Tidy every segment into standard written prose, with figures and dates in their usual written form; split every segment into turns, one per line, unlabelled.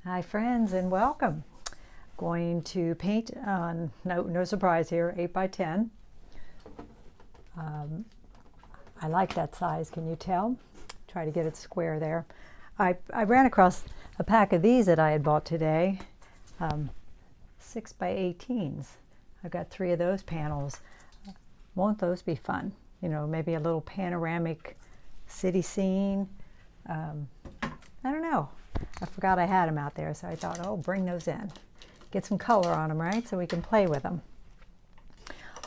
Hi friends and welcome. Going to paint on, no surprise here, 8 by 10. I like that size, can you tell? Try to get it square there. I ran across a pack of these that I had bought today, 6 by 18s. I've got 3 of those panels. Won't those be fun? You know, maybe a little panoramic city scene. I don't know. I forgot I had them out there, so I thought, oh, bring those in. Get some color on them, right? So we can play with them.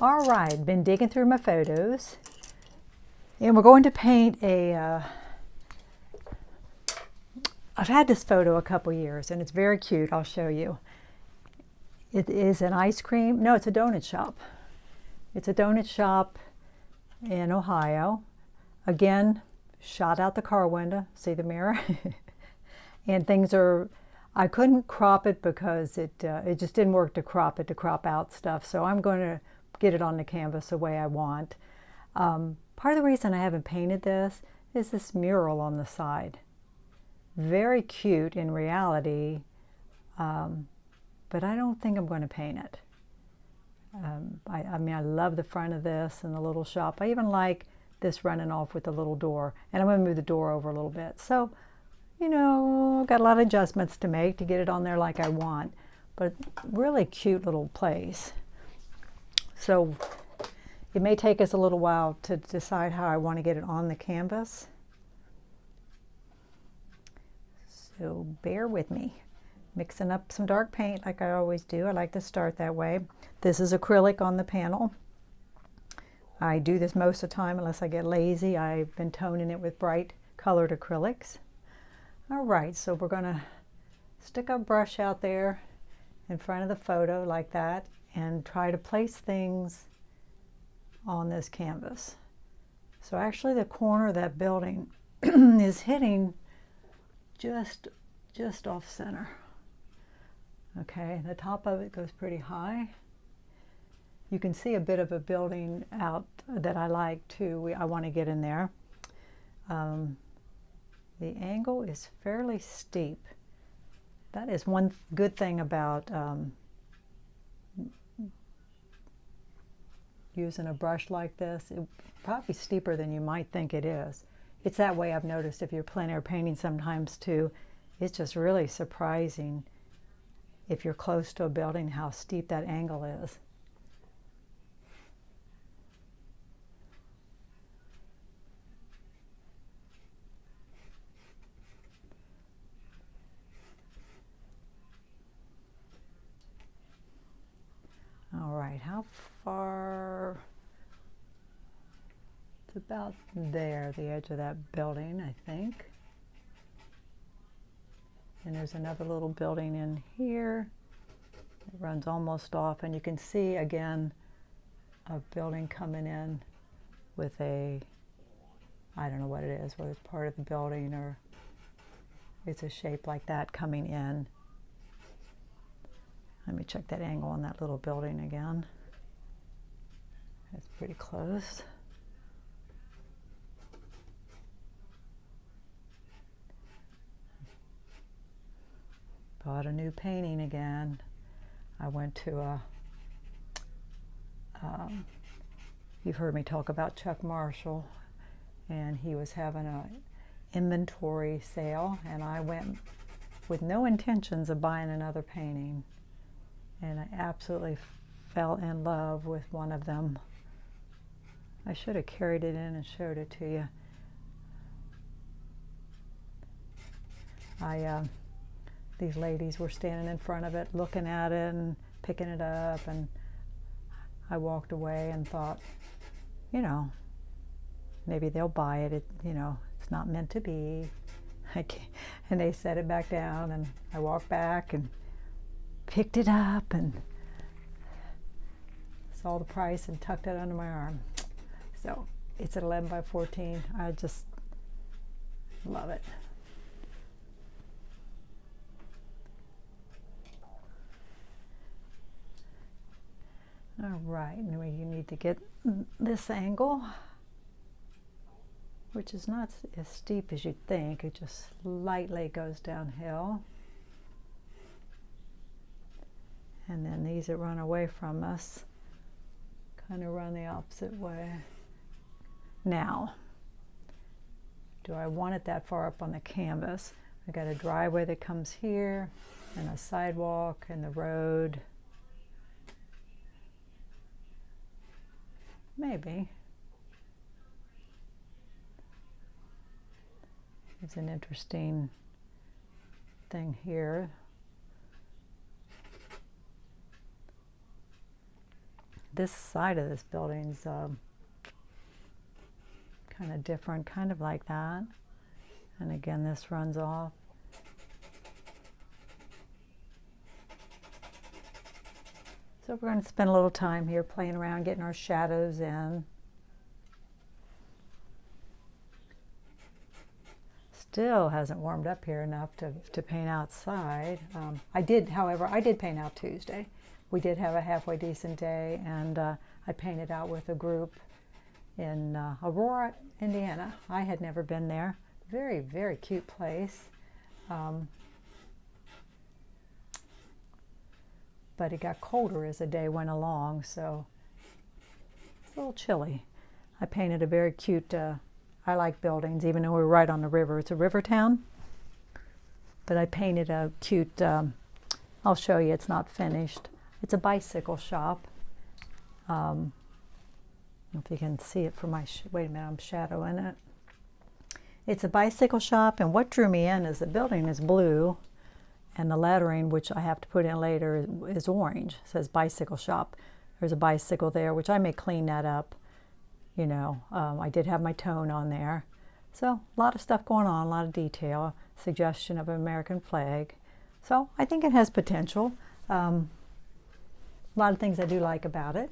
All right, been digging through my photos. And we're going to paint I've had this photo a couple years, and it's very cute. I'll show you. It is an ice cream. No, it's a donut shop. It's a donut shop in Ohio. Again, shot out the car window. See the mirror? And things are, I couldn't crop it because it just didn't work to crop it, to crop out stuff. So I'm going to get it on the canvas the way I want. Part of the reason I haven't painted this is this mural on the side. Very cute in reality, but I don't think I'm going to paint it. I mean, I love the front of this and the little shop. I even like this running off with the little door. And I'm going to move the door over a little bit. So, you know, got a lot of adjustments to make to get it on there like I want. But really cute little place. So it may take us a little while to decide how I want to get it on the canvas. So bear with me. Mixing up some dark paint like I always do. I like to start that way. This is acrylic on the panel. I do this most of the time unless I get lazy. I've been toning it with bright colored acrylics. All right, so we're going to stick a brush out there in front of the photo like that and try to place things on this canvas. So actually the corner of that building is hitting just off center. Okay, the top of it goes pretty high. You can see a bit of a building out that I like too. I want to get in there. The angle is fairly steep. That is one good thing about using a brush like this. It's probably steeper than you might think it is. It's that way I've noticed if you're plein air painting sometimes too. It's just really surprising if you're close to a building how steep that angle is. All right, how far? It's about there, the edge of that building, I think. And there's another little building in here. It runs almost off, and you can see again a building coming in with a, I don't know what it is, whether it's part of the building or it's a shape like that coming in. Let me check that angle on that little building again. It's pretty close. Bought a new painting again. I went to a, you've heard me talk about Chuck Marshall, and he was having a inventory sale, and I went with no intentions of buying another painting. And I absolutely fell in love with one of them. I should have carried it in and showed it to you. These ladies were standing in front of it, looking at it and picking it up, and I walked away and thought, you know, maybe they'll buy it. You know, it's not meant to be. And they set it back down, and I walked back and picked it up and saw the price and tucked it under my arm. So it's at 11 by 14. I just love it. All right, now you need to get this angle, which is not as steep as you'd think. It just lightly goes downhill. And then these that run away from us kind of run the opposite way. Now, do I want it that far up on the canvas? I got a driveway that comes here, and a sidewalk, and the road. Maybe. It's an interesting thing here. This side of this building's kind of different, kind of like that. And again, this runs off. So we're going to spend a little time here playing around, getting our shadows in. Still hasn't warmed up here enough to paint outside. However, I did paint out Tuesday. We did have a halfway decent day, and I painted out with a group in Aurora, Indiana. I had never been there. Very, very cute place. But it got colder as the day went along, so it's a little chilly. I painted a very cute, I like buildings, even though we're right on the river. It's a river town. But I painted a cute, I'll show you, it's not finished. It's a bicycle shop. I don't know if you can see it from my, wait a minute, I'm shadowing it. It's a bicycle shop, and what drew me in is the building is blue, and the lettering, which I have to put in later, is orange. It says bicycle shop. There's a bicycle there, which I may clean that up. You know, I did have my tone on there. So a lot of stuff going on, a lot of detail, suggestion of an American flag. So I think it has potential. A lot of things I do like about it.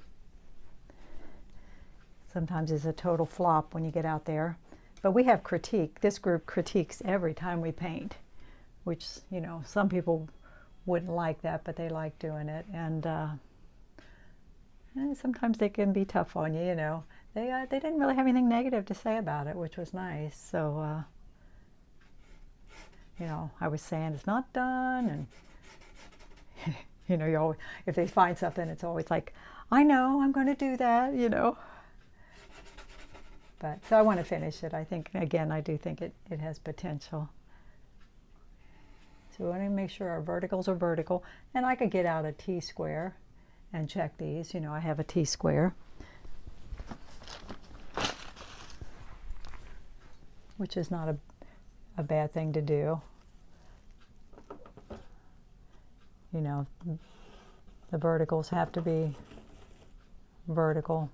Sometimes it's a total flop when you get out there. But we have critique. This group critiques every time we paint, which, you know, some people wouldn't like that, but they like doing it. And sometimes they can be tough on you, you know. They didn't really have anything negative to say about it, which was nice. So, you know, I was saying it's not done, and you know, you always, if they find something, it's always like, I know, I'm going to do that, you know. But so I want to finish it. I think, again, I do think it has potential. So we want to make sure our verticals are vertical, and I could get out a T-square and check these. You know, I have a T-square, which is not a bad thing to do. You know, the verticals have to be vertical.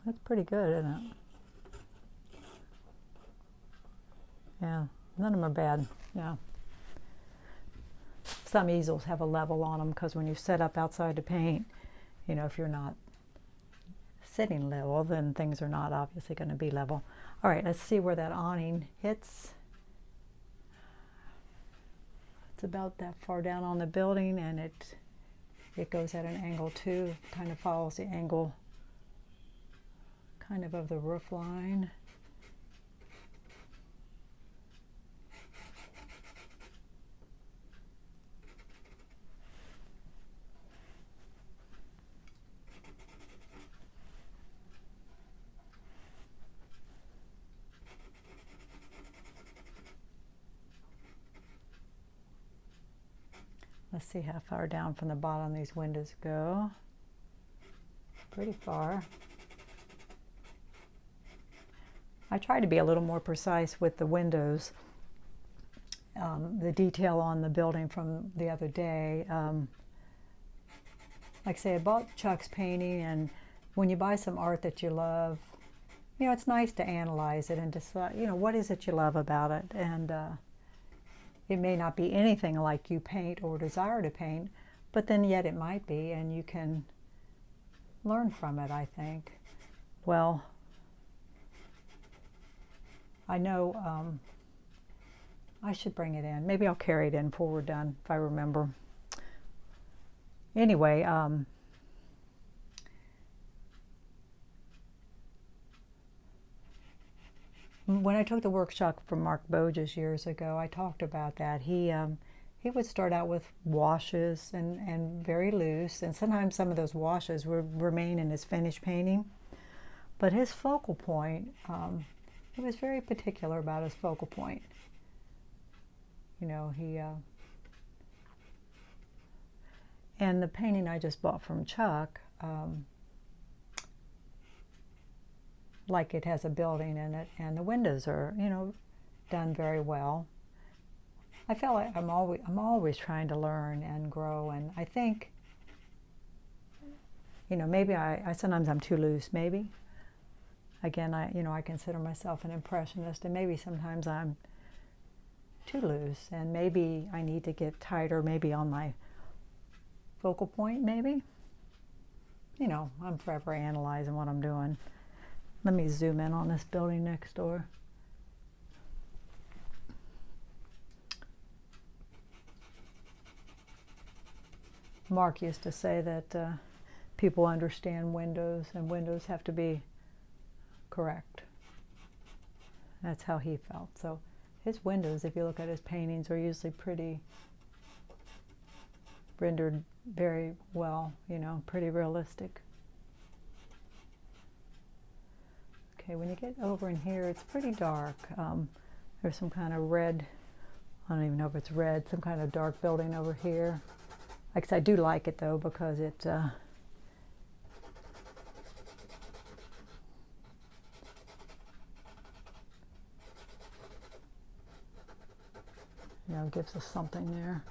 That's pretty good, isn't it? Yeah, none of them are bad. Yeah. Some easels have a level on them because when you set up outside to paint, you know, if you're not sitting level, then things are not obviously going to be level. All right, let's see where that awning hits. It's about that far down on the building, and it goes at an angle too. Kind of follows the angle kind of the roof line. Let's see how far down from the bottom these windows go. Pretty far. I try to be a little more precise with the windows. The detail on the building from the other day. Like I say, I bought Chuck's painting, and when you buy some art that you love, you know, it's nice to analyze it and decide, you know, what is it you love about it. And it may not be anything like you paint or desire to paint, but then yet it might be, and you can learn from it, I think. Well, I know I should bring it in. Maybe I'll carry it in before we're done, if I remember. Anyway, when I took the workshop from Mark Boges years ago, I talked about that. He he would start out with washes and very loose, and sometimes some of those washes would remain in his finished painting. But his focal point, he was very particular about his focal point. You know, and the painting I just bought from Chuck, like it has a building in it, and the windows are, you know, done very well. I feel like I'm always trying to learn and grow, and I think, you know, maybe I sometimes I'm too loose, maybe. Again, I consider myself an impressionist, and maybe sometimes I'm too loose, and maybe I need to get tighter, maybe on my focal point, maybe. You know, I'm forever analyzing what I'm doing. Let me zoom in on this building next door. Mark used to say that people understand windows, and windows have to be correct. That's how he felt. So his windows, if you look at his paintings, are usually pretty rendered very well, you know, pretty realistic. Okay, when you get over in here, it's pretty dark. There's some kind of red, I don't even know if it's red, some kind of dark building over here. Like I said, I do like it though, because it you know, gives us something there.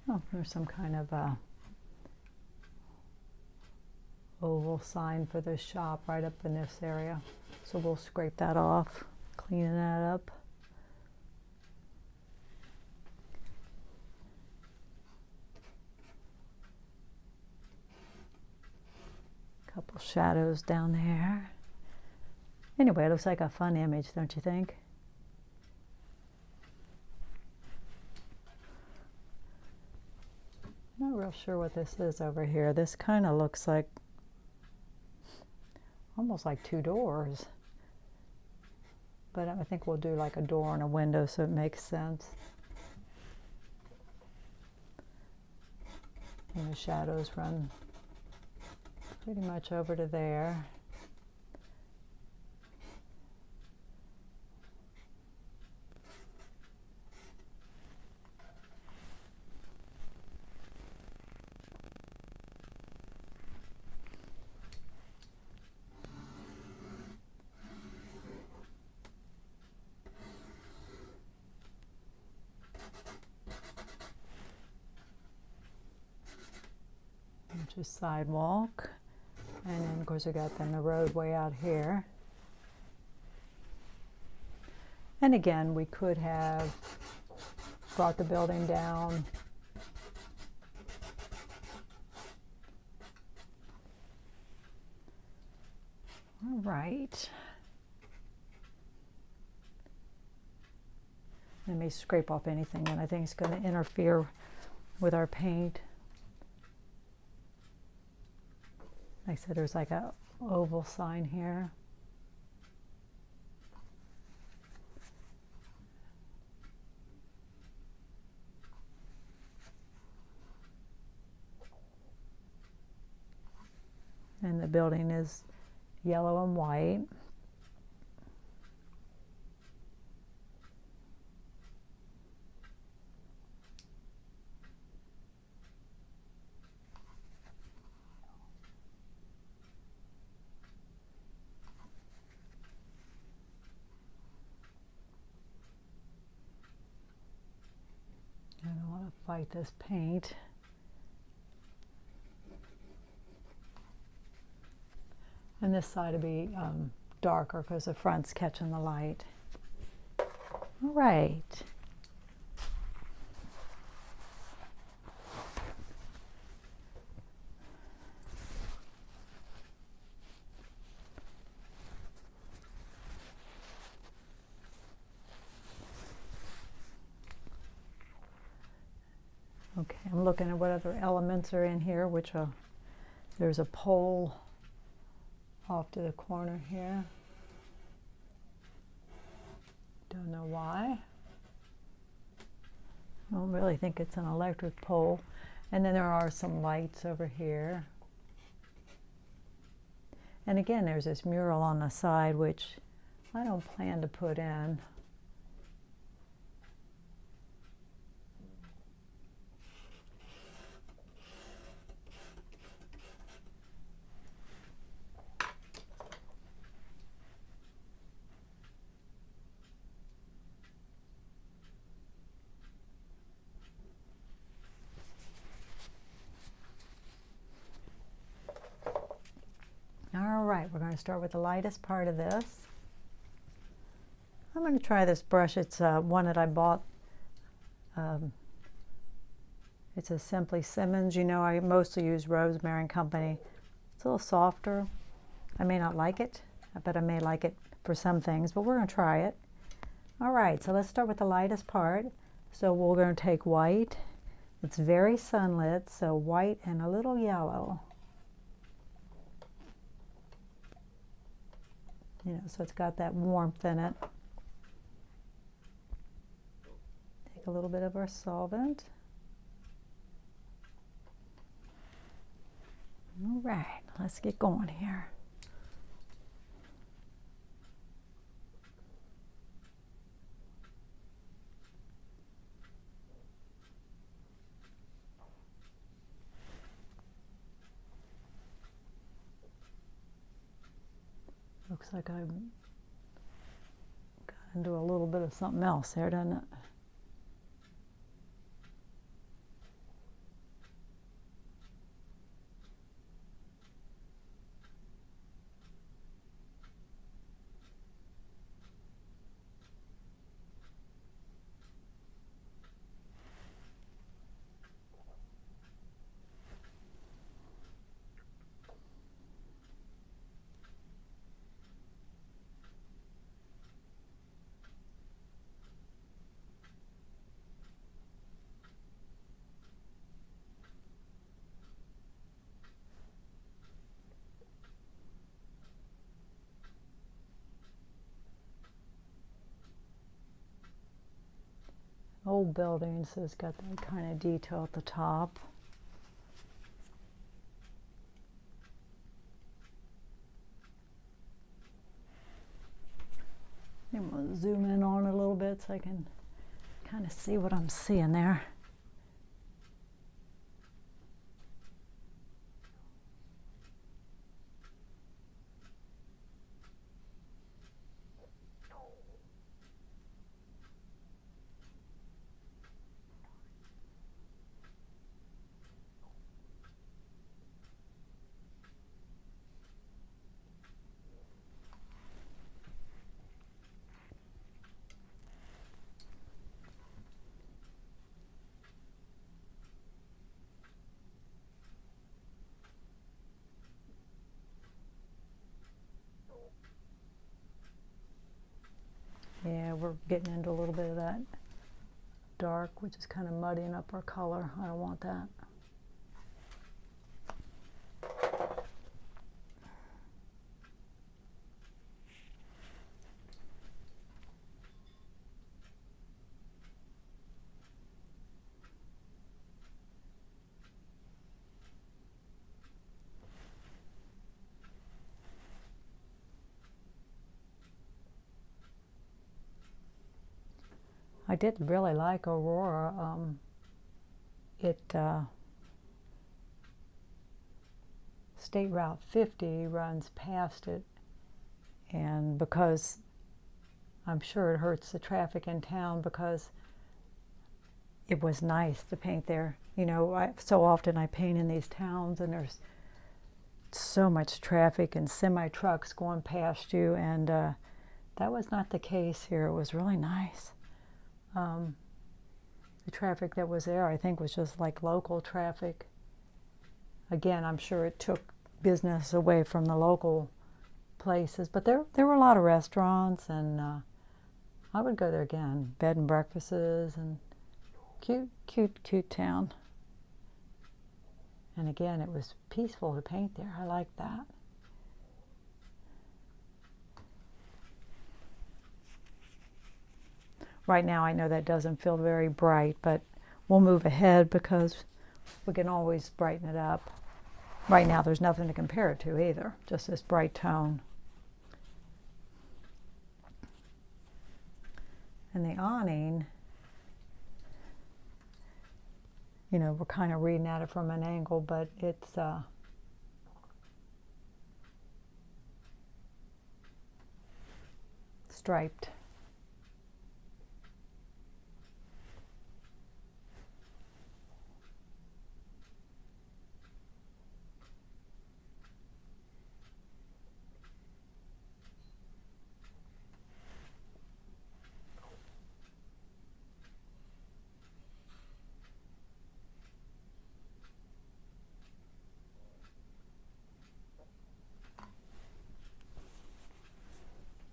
Oh, there's some kind of oval sign for the shop right up in this area. So we'll scrape that off, cleaning that up. Couple shadows down there. Anyway, it looks like a fun image, don't you think? Not real sure what this is over here. This kind of looks like almost like two doors. But I think we'll do like a door and a window so it makes sense. And the shadows run pretty much over to there. Just sidewalk, and then of course we got then the roadway out here. And again, we could have brought the building down. All right. Let me scrape off anything that I think is going to interfere with our paint. Like I said, there's like a oval sign here. And the building is yellow and white. I don't want to fight this paint. And this side will be darker because the front's catching the light. All right. Okay, I'm looking at what other elements are in here, which there's a pole off to the corner here. Don't know why. I don't really think it's an electric pole. And then there are some lights over here. And again, there's this mural on the side, which I don't plan to put in. All right, we're going to start with the lightest part of this. I'm going to try this brush. It's one that I bought. It's a Simply Simmons. You know, I mostly use Rosemary and Company. It's a little softer. I may not like it, but I may like it for some things, but we're going to try it. All right, so let's start with the lightest part. So we're going to take white. It's very sunlit, so white and a little yellow. You know, so it's got that warmth in it. Take a little bit of our solvent. All right, let's get going here. Looks like I got into a little bit of something else there, doesn't it? Old buildings, so it's got that kind of detail at the top. I'm going to zoom in on it a little bit so I can kind of see what I'm seeing there. Yeah, we're getting into a little bit of that dark, which is kind of muddying up our color. I don't want that. I did really like Aurora. State Route 50 runs past it, and because I'm sure it hurts the traffic in town, because it was nice to paint there. You know, so often I paint in these towns and there's so much traffic and semi-trucks going past you, and that was not the case here. It was really nice. The traffic that was there, I think, was just like local traffic. Again, I'm sure it took business away from the local places, but there were a lot of restaurants, and I would go there again. Bed and breakfasts, and cute town. And again, it was peaceful to paint there. I liked that. Right now I know that doesn't feel very bright, but we'll move ahead because we can always brighten it up. Right now there's nothing to compare it to either, just this bright tone. And the awning, you know, we're kind of reading at it from an angle, but it's striped.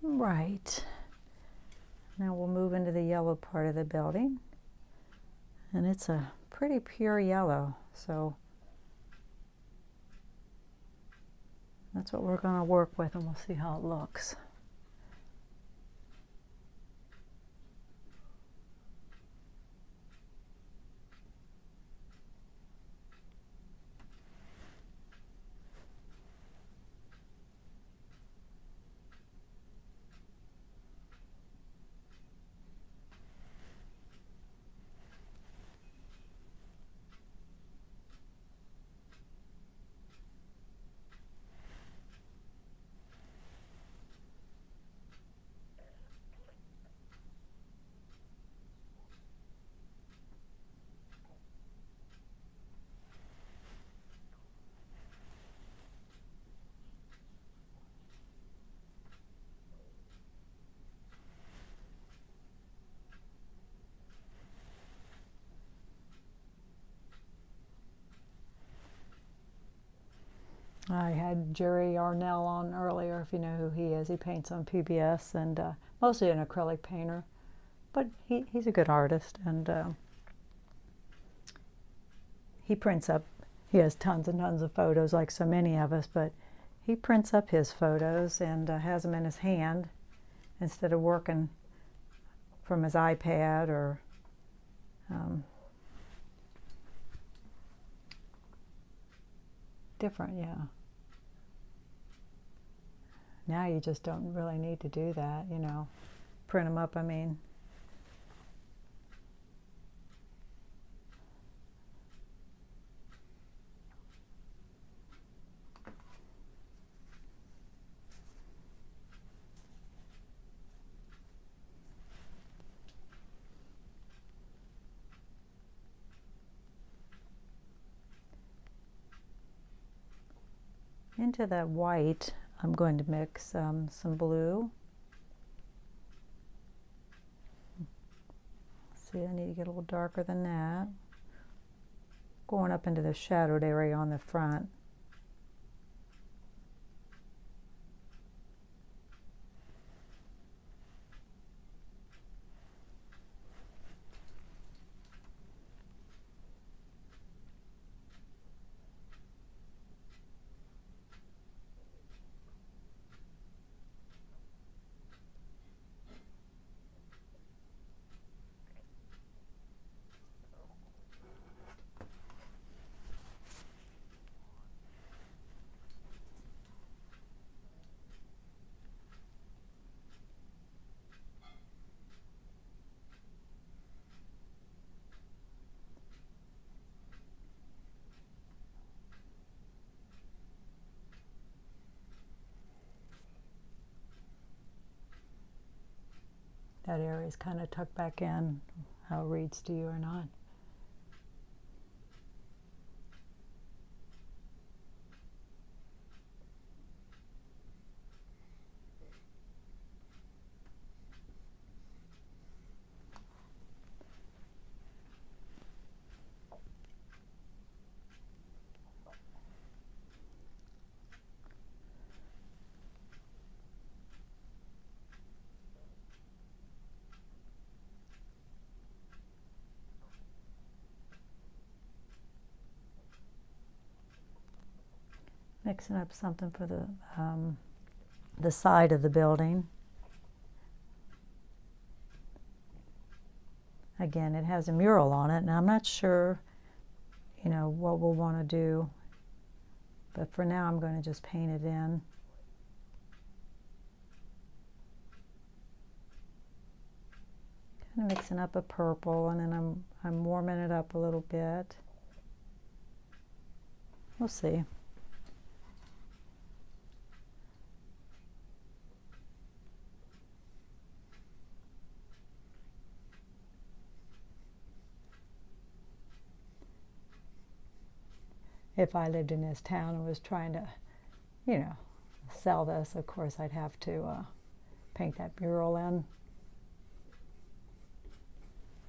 Right. Now we'll move into the yellow part of the building. And it's a pretty pure yellow, so that's what we're going to work with, and we'll see how it looks. I had Jerry Arnell on earlier, if you know who he is. He paints on PBS and mostly an acrylic painter, but he's a good artist, and he prints up. He has tons and tons of photos like so many of us, but he prints up his photos and has them in his hand instead of working from his iPad or different, yeah. Now you just don't really need to do that, you know. Print them up, I mean. Into that white, I'm going to mix some blue. See, I need to get a little darker than that. Going up into the shadowed area on the front. That area is kind of tucked back in, how it reads to you or not. Mixing up something for the side of the building. Again, it has a mural on it, and I'm not sure, you know, what we'll want to do. But for now, I'm going to just paint it in. Kind of mixing up a purple, and then I'm warming it up a little bit. We'll see. If I lived in this town and was trying to, you know, sell this, of course I'd have to paint that mural in.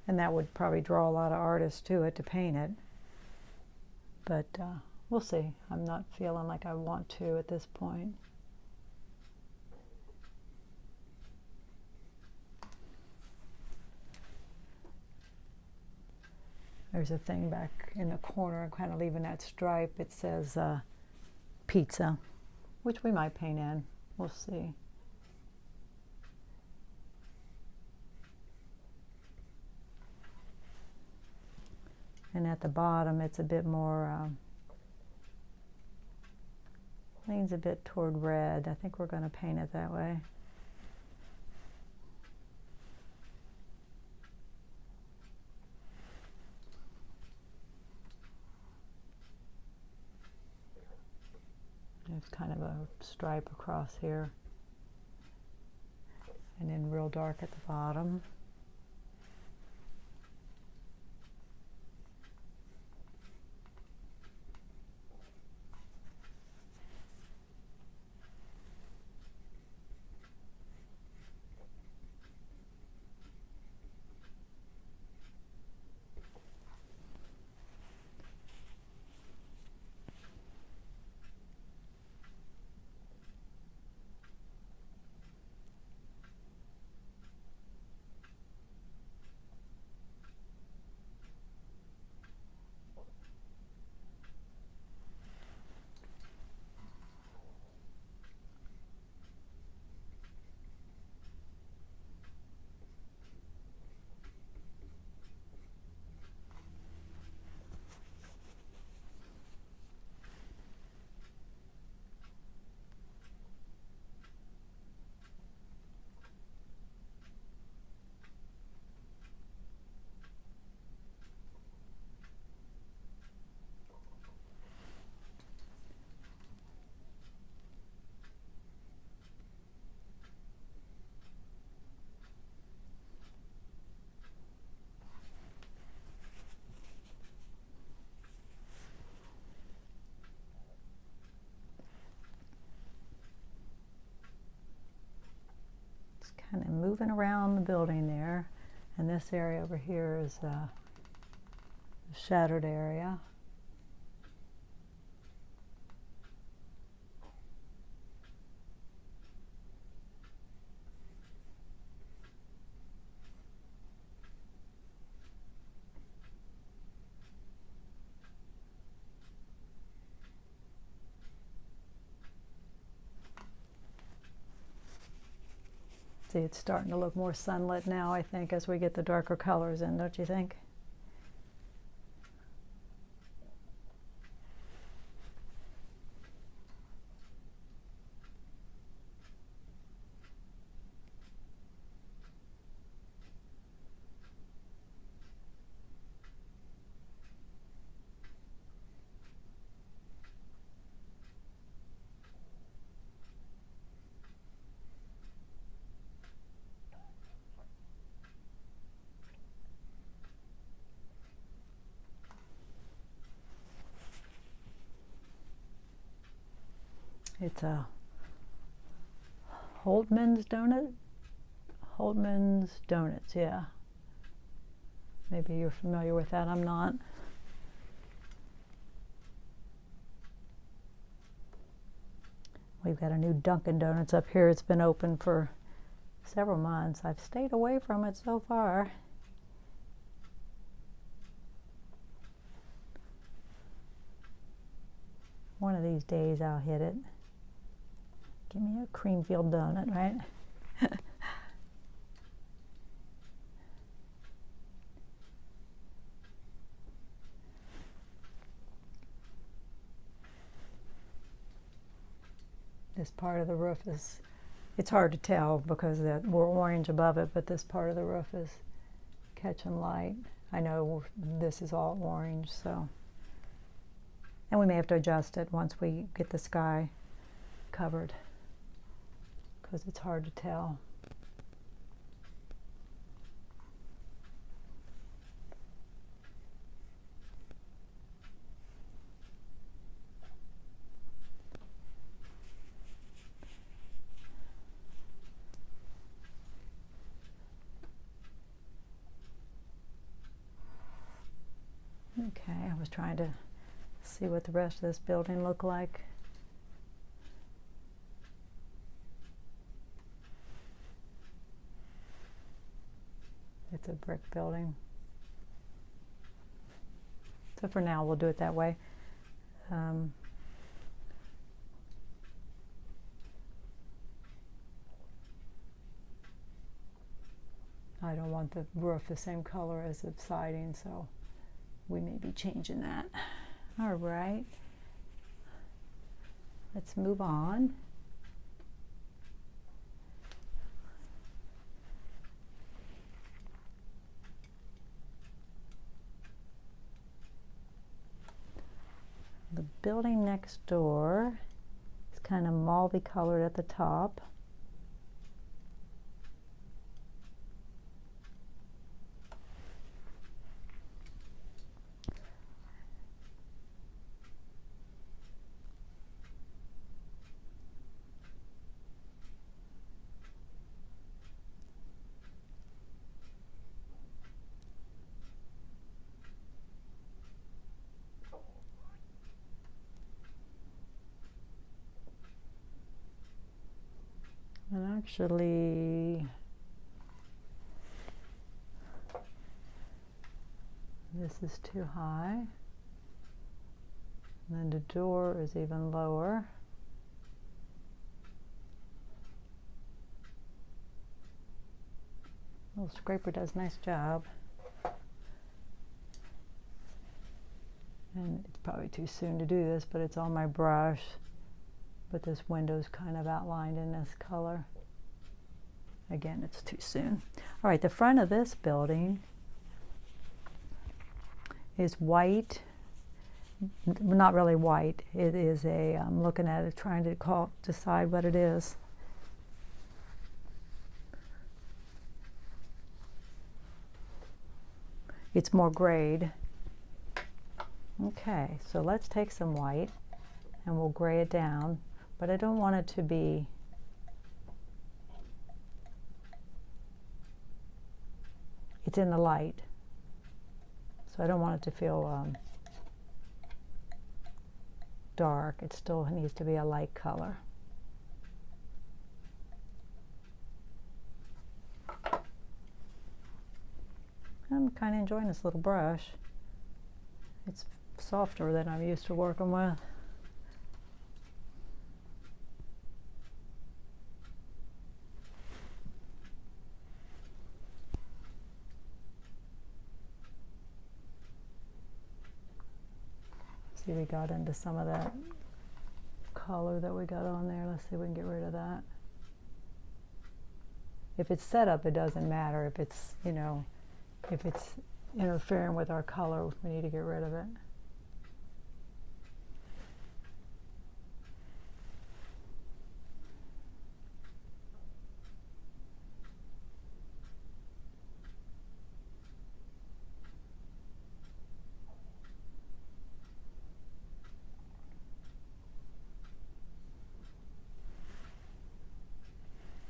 And that would probably draw a lot of artists to it to paint it. But we'll see. I'm not feeling like I want to at this point. There's a thing back in the corner, I'm kind of leaving that stripe. It says pizza, which we might paint in. We'll see. And at the bottom, it's a bit more, leans a bit toward red. I think we're going to paint it that way. There's kind of a stripe across here. And then real dark at the bottom. Kind of moving around the building there, and this area over here is the shadowed area. See, it's starting to look more sunlit now, I think, as we get the darker colors in, don't you think? It's a Holtman's donut. Holtman's Donuts, yeah. Maybe you're familiar with that, I'm not. We've got a new Dunkin' Donuts up here. It's been open for several months. I've stayed away from it so far. One of these days I'll hit it. Give me a Creamfield donut, right? This part of the roof is, it's hard to tell because we're orange above it, but this part of the roof is catching light. I know this is all orange, so. And we may have to adjust it once we get the sky covered because it's hard to tell. Okay, I was trying to see what the rest of this building looked like. It's a brick building. So for now, we'll do it that way. I don't want the roof the same color as the siding, so we may be changing that. All right, let's move on. The building next door is kind of mauve colored at the top. And actually, this is too high. And then the door is even lower. Little scraper does a nice job. And it's probably too soon to do this, but it's on my brush. But this window's kind of outlined in this color. Again, it's too soon. All right, the front of this building is white. Not really white. It is a, I'm looking at it, trying to decide what it is. It's more grayed. Okay, so let's take some white and we'll gray it down, but I don't want it to be it's in the light, so I don't want it to feel dark. It still needs to be a light color. I'm kind of enjoying this little brush. It's softer than I'm used to working with. See, we got into some of that color that we got on there. Let's see if we can get rid of that. If it's set up, it doesn't matter. If it's, you know, if it's interfering with our color, we need to get rid of it.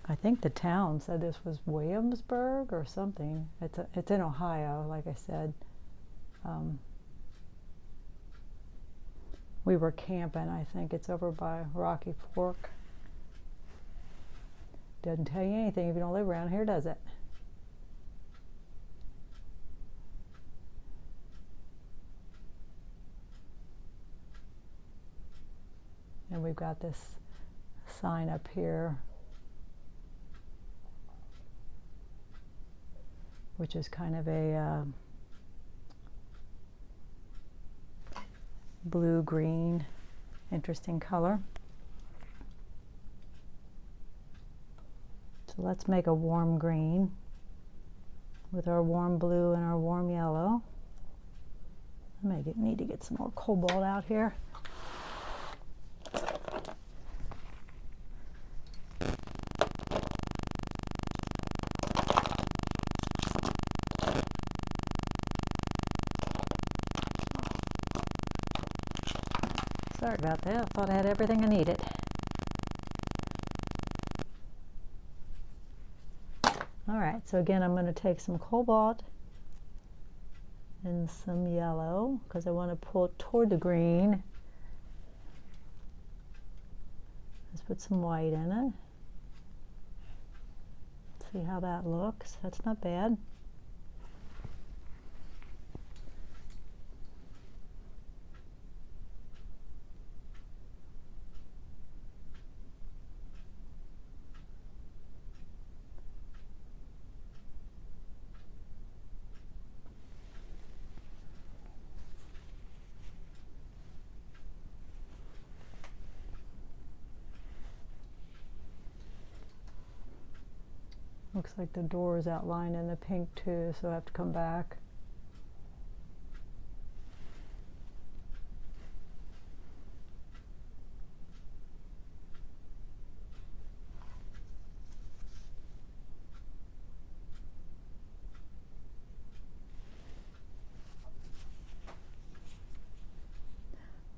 I think the town said this was Williamsburg or something. It's in Ohio, like I said. We were camping, I think it's over by Rocky Fork. Doesn't tell you anything if you don't live around here, does it? And we've got this sign up here, which is kind of a blue-green, interesting color. So let's make a warm green with our warm blue and our warm yellow. I may need to get some more cobalt out here. Sorry about that. I thought I had everything I needed. All right, so again, I'm going to take some cobalt and some yellow because I want to pull it toward the green. Let's put some white in it. See how that looks. That's not bad. Looks like the door is outlined in the pink too, so I have to come back.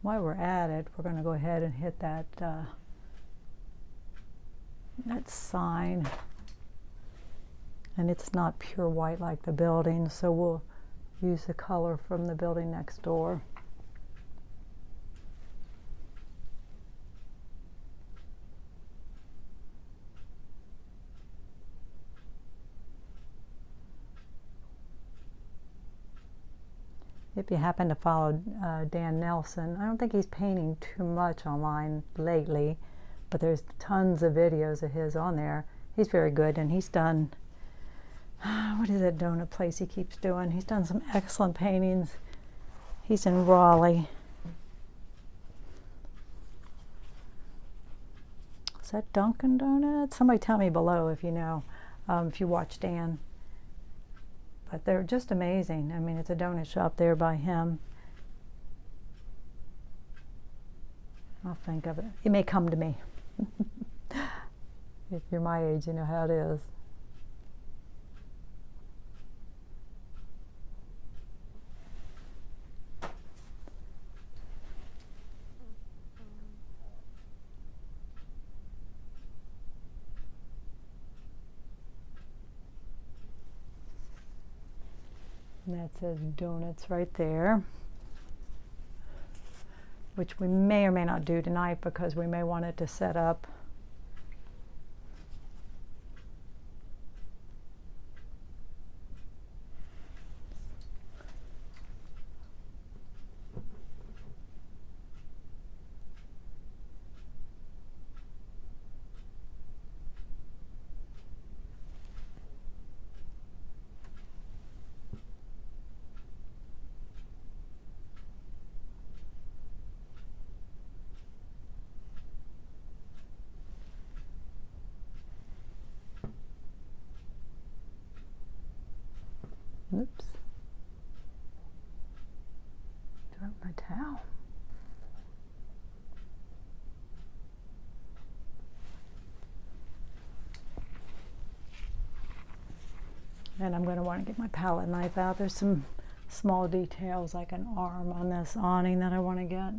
While we're at it, we're going to go ahead and hit that that sign. And it's not pure white like the building, so we'll use the color from the building next door. If you happen to follow Dan Nelson, I don't think he's painting too much online lately, but there's tons of videos of his on there. He's very good, and he's done, what is that donut place he keeps doing? He's done some excellent paintings. He's in Raleigh. Is that Dunkin' Donuts? Somebody tell me below if you know, if you watch Dan. But they're just amazing. I mean, it's a donut shop there by him. I'll think of it. It may come to me. If you're my age, you know how it is. And that says donuts right there, which we may or may not do tonight because we may want it to set up. Oops. Drop my towel. And I'm going to want to get my palette knife out. There's some small details like an arm on this awning that I want to get.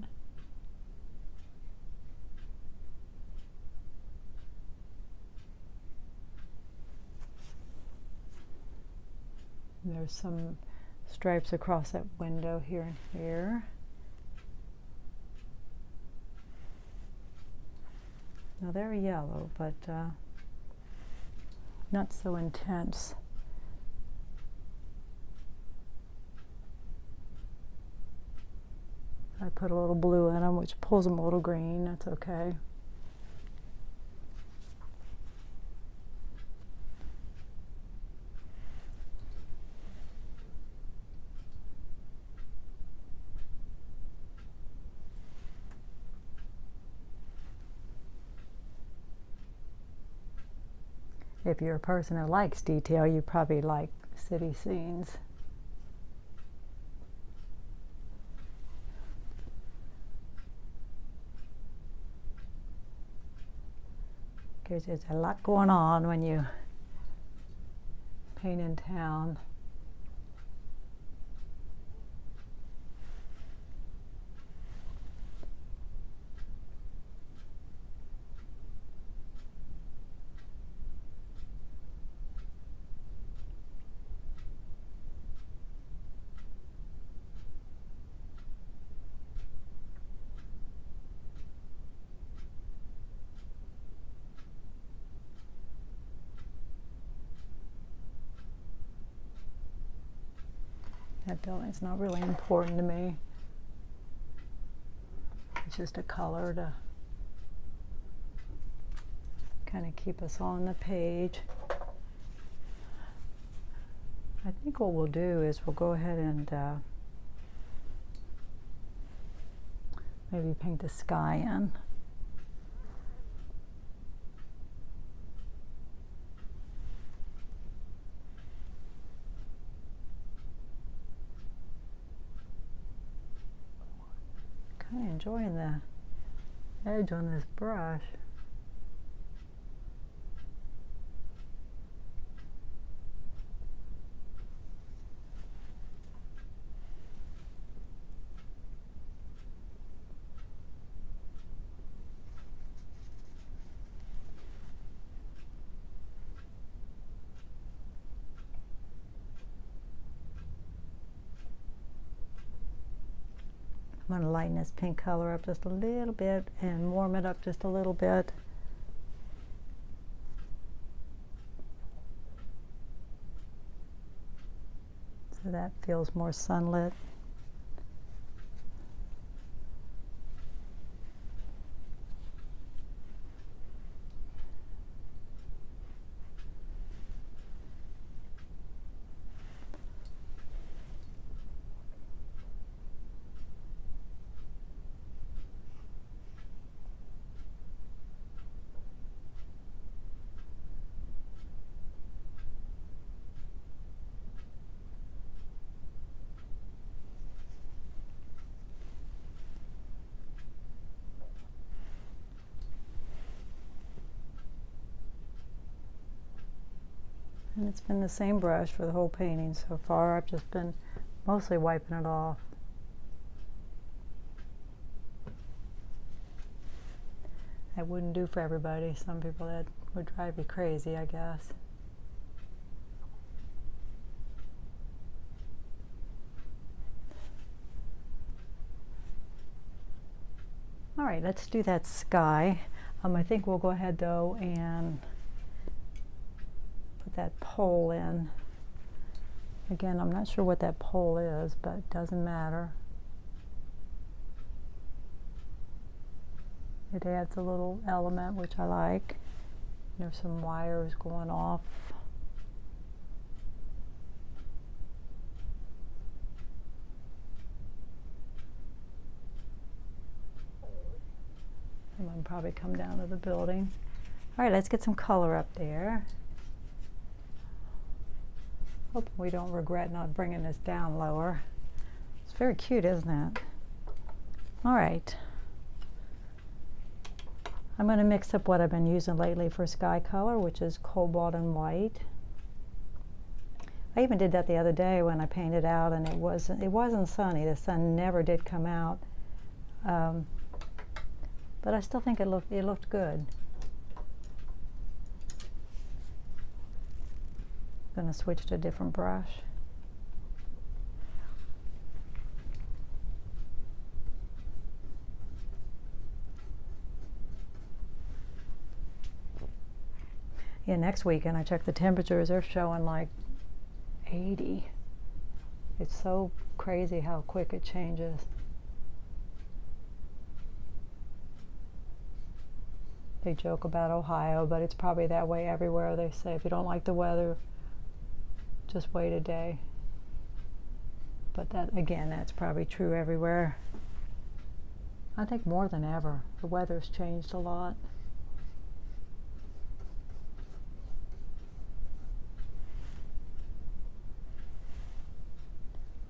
There's some stripes across that window here and here. Now they're yellow, but not so intense. I put a little blue in them, which pulls them a little green. That's okay. If you're a person who likes detail, you probably like city scenes. Because there's a lot going on when you paint in town. That building's not really important to me. It's just a color to kind of keep us on the page. I think what we'll do is we'll go ahead and maybe paint the sky in. Kind of enjoying the edge on this brush. I'm going to lighten this pink color up just a little bit and warm it up just a little bit. So that feels more sunlit. And it's been the same brush for the whole painting so far. I've just been mostly wiping it off. That wouldn't do for everybody. Some people, that would drive you crazy, I guess. All right, let's do that sky. I think we'll go ahead though and put that pole in. Again, I'm not sure what that pole is, but it doesn't matter. It adds a little element, which I like. There's some wires going off. Someone probably come down to the building. All right, let's get some color up there. Hope we don't regret not bringing this down lower. It's very cute, isn't it? All right. I'm going to mix up what I've been using lately for sky color, which is cobalt and white. I even did that the other day when I painted out, and it wasn't sunny. The sun never did come out, but I still think it looked good. I'm going to switch to a different brush. Yeah, next weekend I checked the temperatures. They're showing like 80. It's so crazy how quick it changes. They joke about Ohio, but it's probably that way everywhere. They say if you don't like the weather, just wait a day. But that, again, that's probably true everywhere. I think more than ever. The weather's changed a lot.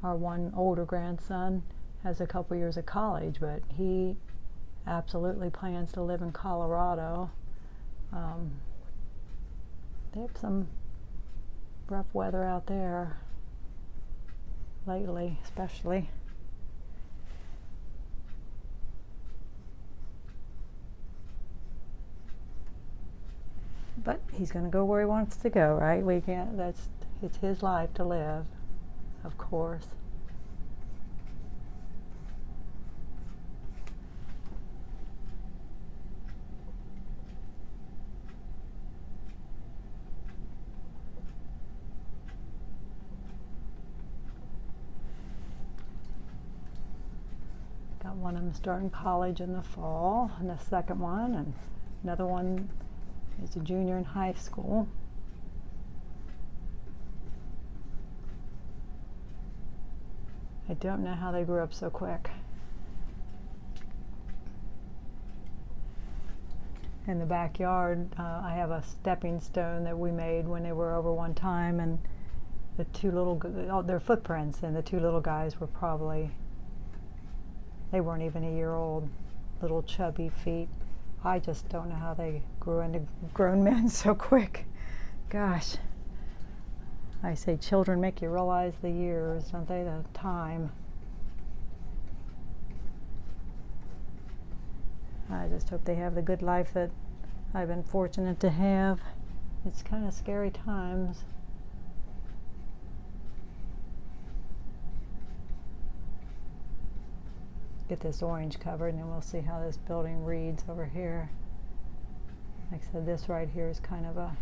Our one older grandson has a couple years of college, but he absolutely plans to live in Colorado. They have some rough weather out there lately, especially. But he's going to go where he wants to go, right? We can't, it's his life to live, of course. Got one of them starting college in the fall, and the second one, and another one is a junior in high school. I don't know how they grew up so quick. In the backyard, I have a stepping stone that we made when they were over one time, and the two little, their footprints, and the two little guys were probably, they weren't even a year old, little chubby feet. I just don't know how they grew into grown men so quick. Gosh. I say children make you realize the years, don't they? The time. I just hope they have the good life that I've been fortunate to have. It's kind of scary times. Get this orange covered, and then we'll see how this building reads over here. Like I said, this right here is kind of a,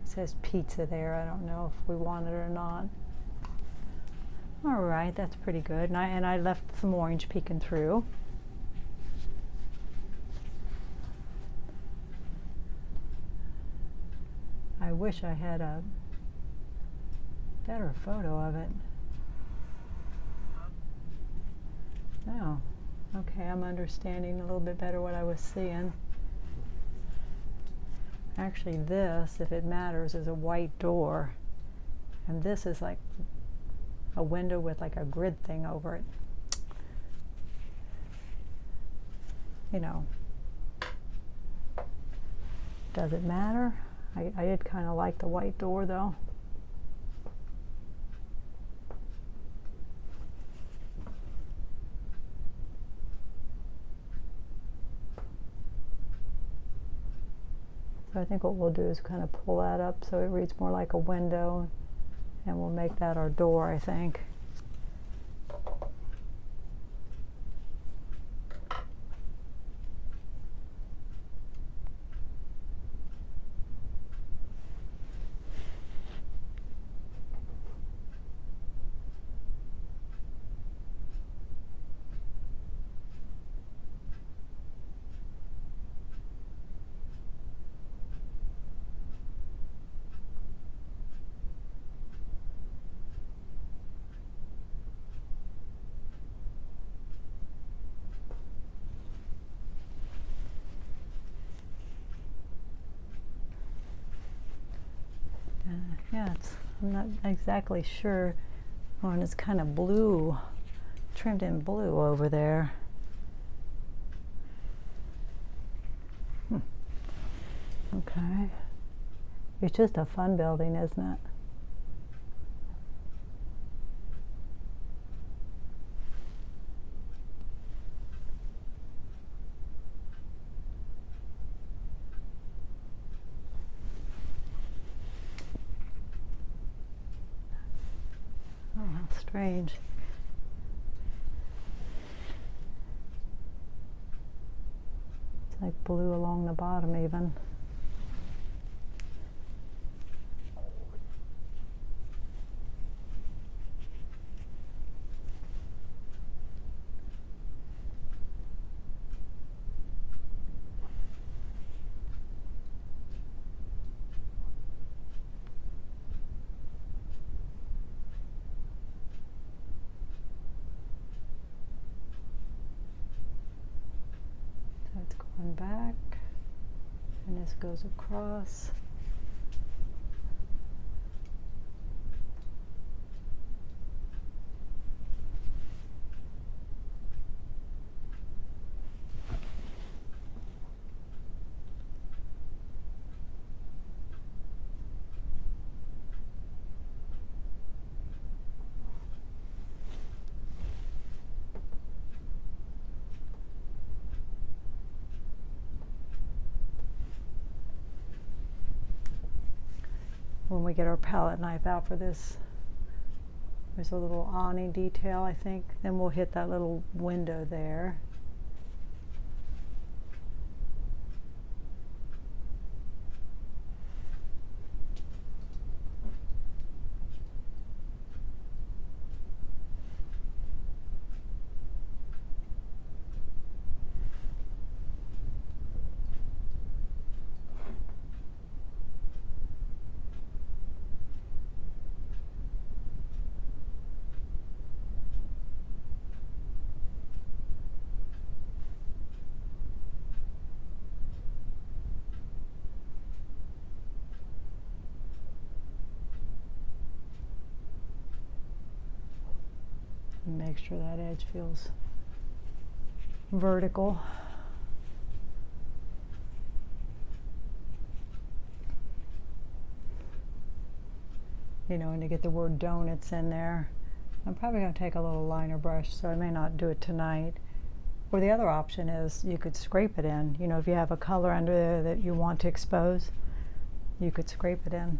it says pizza there. I don't know if we want it or not. All right, that's pretty good. And I left some orange peeking through. I wish I had a better photo of it. Oh, okay, I'm understanding a little bit better what I was seeing. Actually, this, if it matters, is a white door. And this is like a window with like a grid thing over it. You know, does it matter? I did kind of like the white door though. So I think what we'll do is kind of pull that up so it reads more like a window, and we'll make that our door, I think. Yeah, I'm not exactly sure. Oh, and it's kind of blue, trimmed in blue over there. Okay. It's just a fun building, isn't it? Oh, how strange. It's like blue along the bottom even. It's going back, and this goes across. when we get our palette knife out for this. There's a little awning detail, I think. Then we'll hit that little window there. Make sure that edge feels vertical. You know, and to get the word donuts in there, I'm probably going to take a little liner brush, so I may not do it tonight. Or the other option is you could scrape it in. You know, if you have a color under there that you want to expose, you could scrape it in.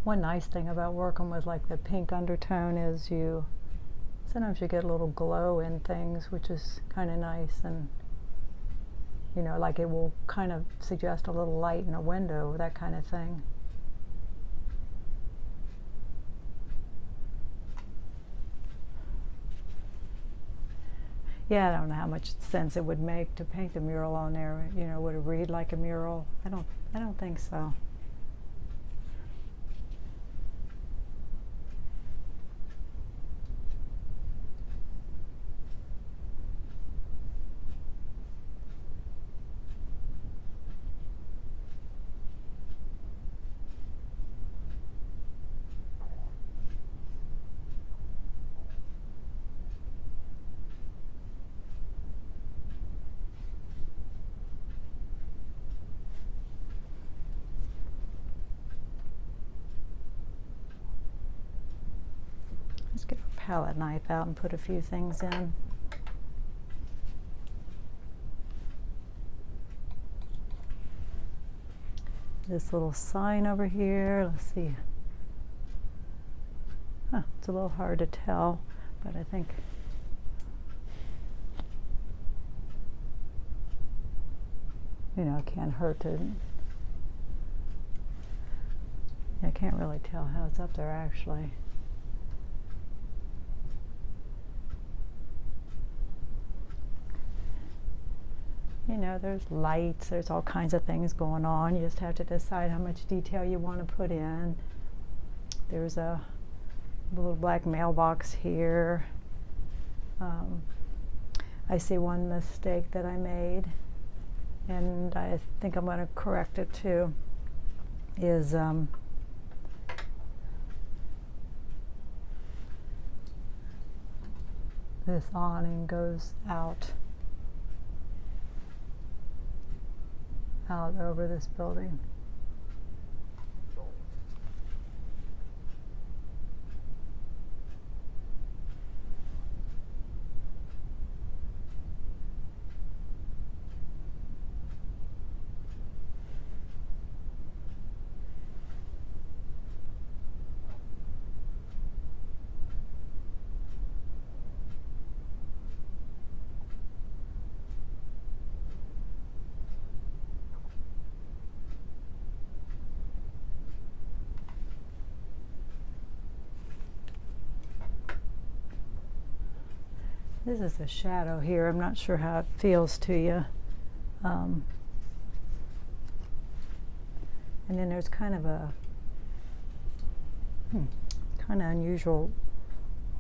One nice thing about working with like the pink undertone is sometimes you get a little glow in things, which is kind of nice, and you know, like it will kind of suggest a little light in a window, that kind of thing. Yeah, I don't know how much sense it would make to paint the mural on there. You know, would it read like a mural? I don't think so. Let's get our palette knife out and put a few things in. This little sign over here, let's see. It's a little hard to tell, but I think you know, it can't hurt to. I can't really tell how it's up there actually. You know, there's lights, there's all kinds of things going on. You just have to decide how much detail you want to put in. There's a little black mailbox here. I see one mistake that I made, and I think I'm going to correct it too, is this awning goes out over this building. This is a shadow here. I'm not sure how it feels to you. And then there's kind of a kind of unusual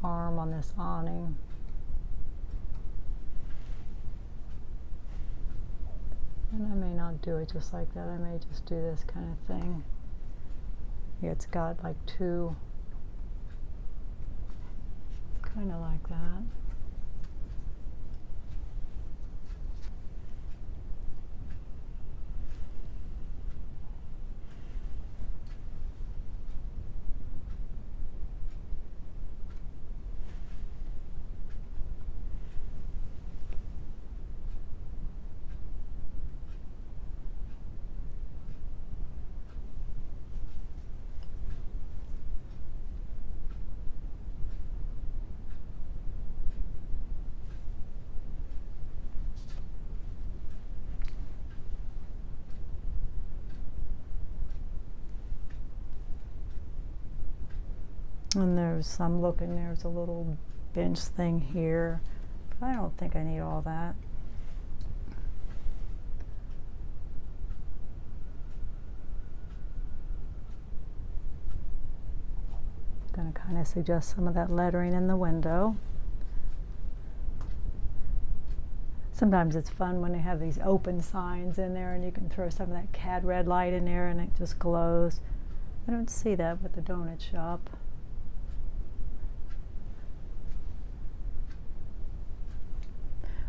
arm on this awning. And I may not do it just like that. I may just do this kind of thing. Yeah, it's got like two, kind of like that. And I'm looking, there's a little bench thing here. But I don't think I need all that. I'm going to kind of suggest some of that lettering in the window. Sometimes it's fun when they have these open signs in there and you can throw some of that cad red light in there and it just glows. I don't see that with the donut shop.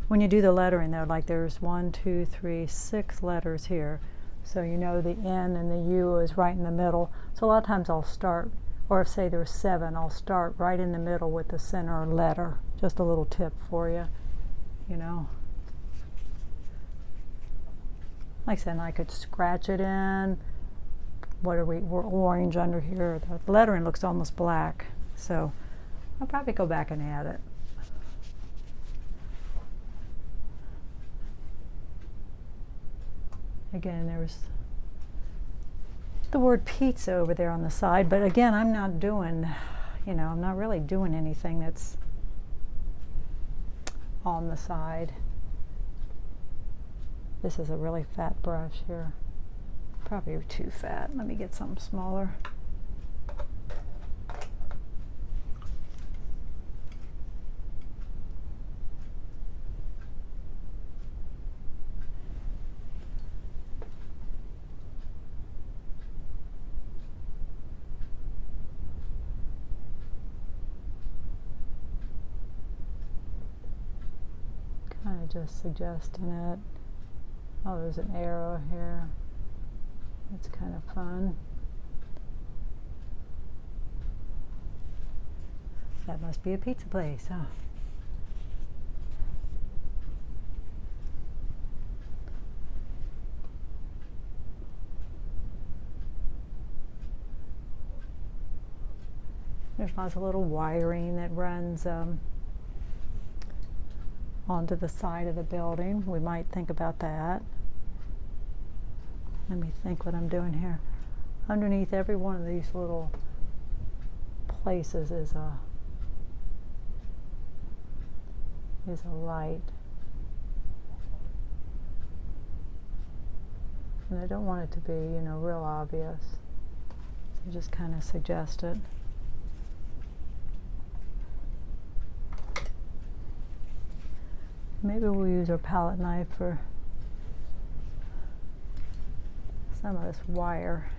When you do the lettering though, like there's 1, 2, 3, 6 letters here. So you know the N and the U is right in the middle. So a lot of times I'll start, or if say there's 7, I'll start right in the middle with the center letter. Just a little tip for you, you know. Like I said, I could scratch it in. We're orange under here. The lettering looks almost black. So I'll probably go back and add it. Again, there's the word pizza over there on the side, but again, I'm not doing, you know, I'm not really doing anything that's on the side. This is a really fat brush here. Probably too fat. Let me get something smaller. Kind of just suggesting it. Oh, there's an arrow here. It's kind of fun. That must be a pizza place, huh? There's lots of little wiring that runs onto the side of the building. We might think about that. Let me think what I'm doing here. Underneath every one of these little places is a light. And I don't want it to be, you know, real obvious. So just kind of suggest it. Maybe we'll use our palette knife for some of this wire.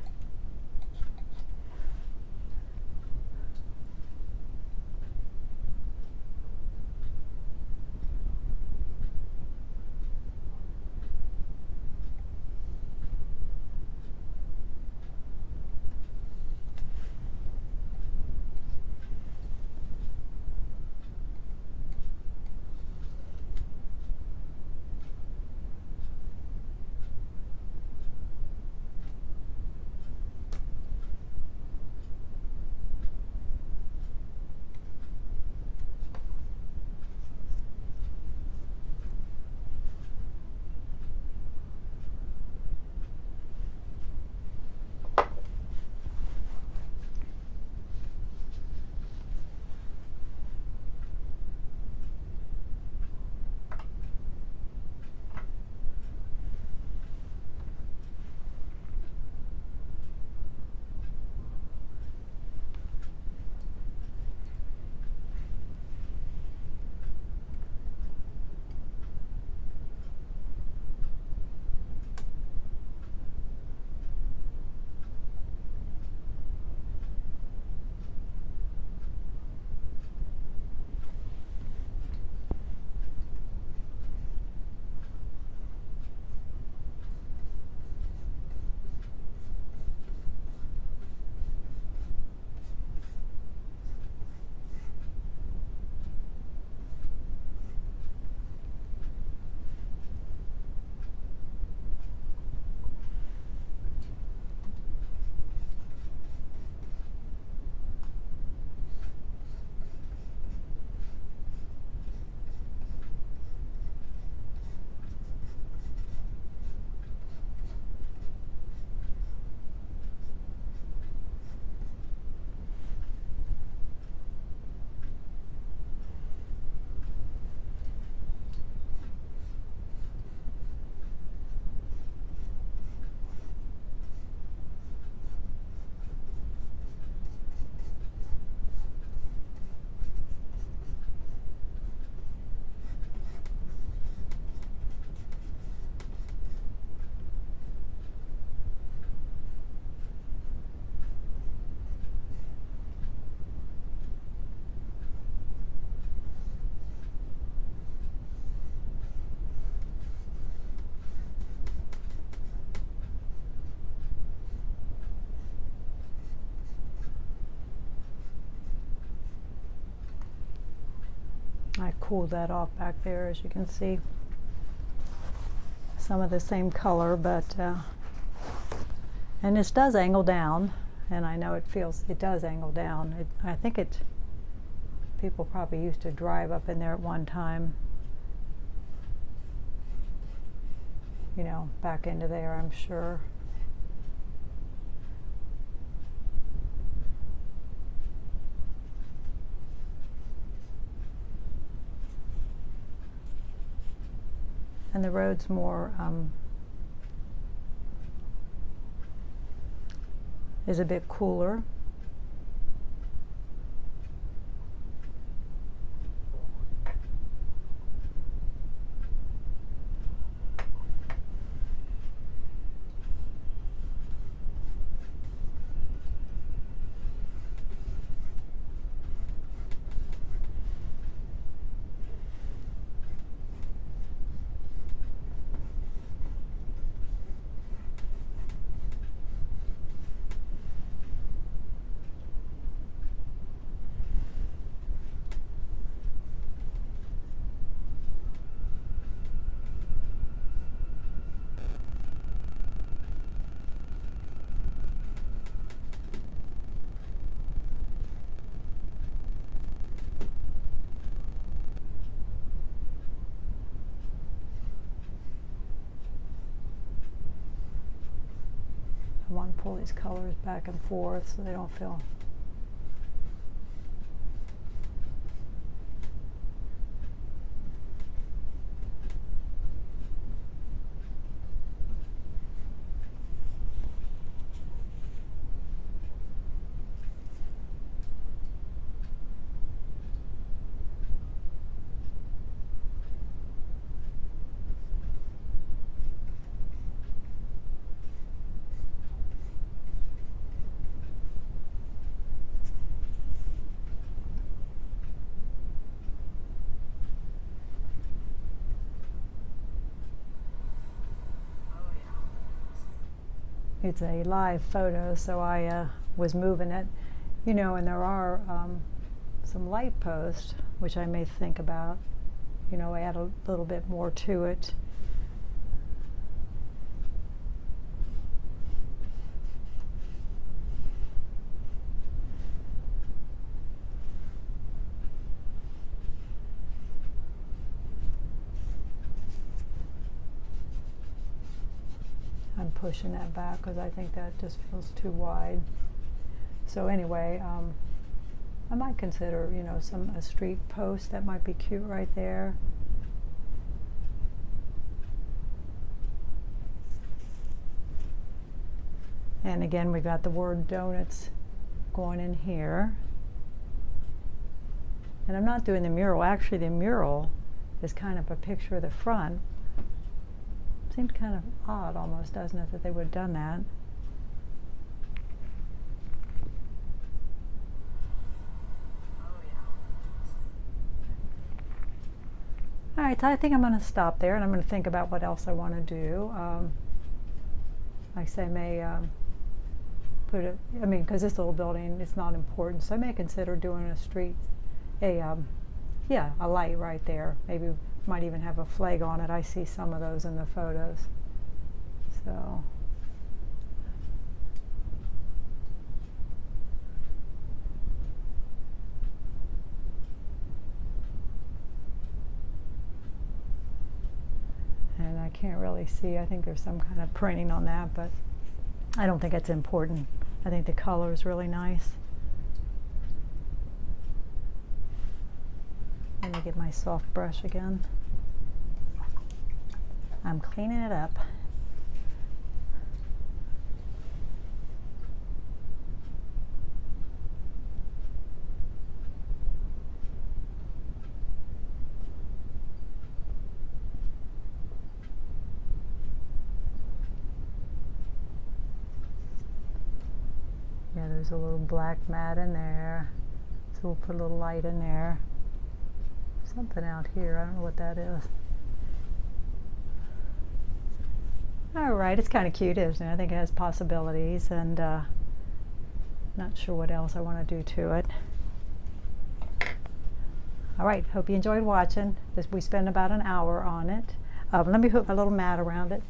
I cooled that off back there, as you can see. Some of the same color, but and this does angle down, and I know it does angle down. I think people probably used to drive up in there at one time, you know, back into there, I'm sure. And the road's more, is a bit cooler. I want to pull these colors back and forth so they don't feel it's a live photo, so I was moving it, you know, and there are some light posts, which I may think about, you know, add a little bit more to it. I'm pushing that back because I think that just feels too wide. So anyway, I might consider, you know, a street post that might be cute right there. And again, we've got the word donuts going in here. And I'm not doing the mural. Actually, the mural is kind of a picture of the front. Seemed kind of odd almost, doesn't it, that they would have done that. All right, so I think I'm going to stop there, and I'm going to think about what else I want to do. Like I say, I may put it, I mean, because this little building is not important, so I may consider doing a street, yeah, a light right there. Maybe might even have a flag on it. I see some of those in the photos. So and I can't really see, I think there's some kind of printing on that, but I don't think it's important. I think the color is really nice. Let me get my soft brush again. I'm cleaning it up. Yeah, there's a little black mat in there, so we'll put a little light in there. Something out here, I don't know what that is. All right, it's kind of cute, isn't it? I think it has possibilities, and not sure what else I want to do to it. All right, hope you enjoyed watching. We spent about an hour on it. Let me put my little mat around it.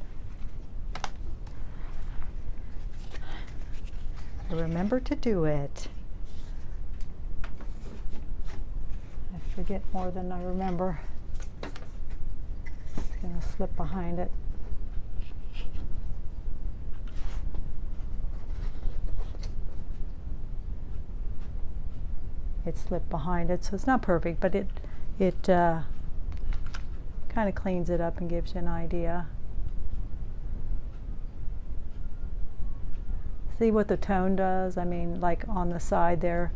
Remember to do it. I forget more than I remember. It's going to slip behind it. It slipped behind it, so it's not perfect, but it kind of cleans it up and gives you an idea. See what the tone does? I mean, like on the side there,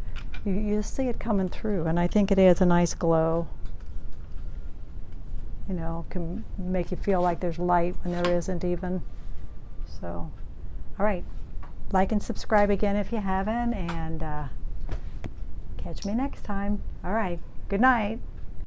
you see it coming through, and I think it adds a nice glow. You know, can make you feel like there's light when there isn't even. So, all right, like and subscribe again if you haven't, and catch me next time. All right, good night.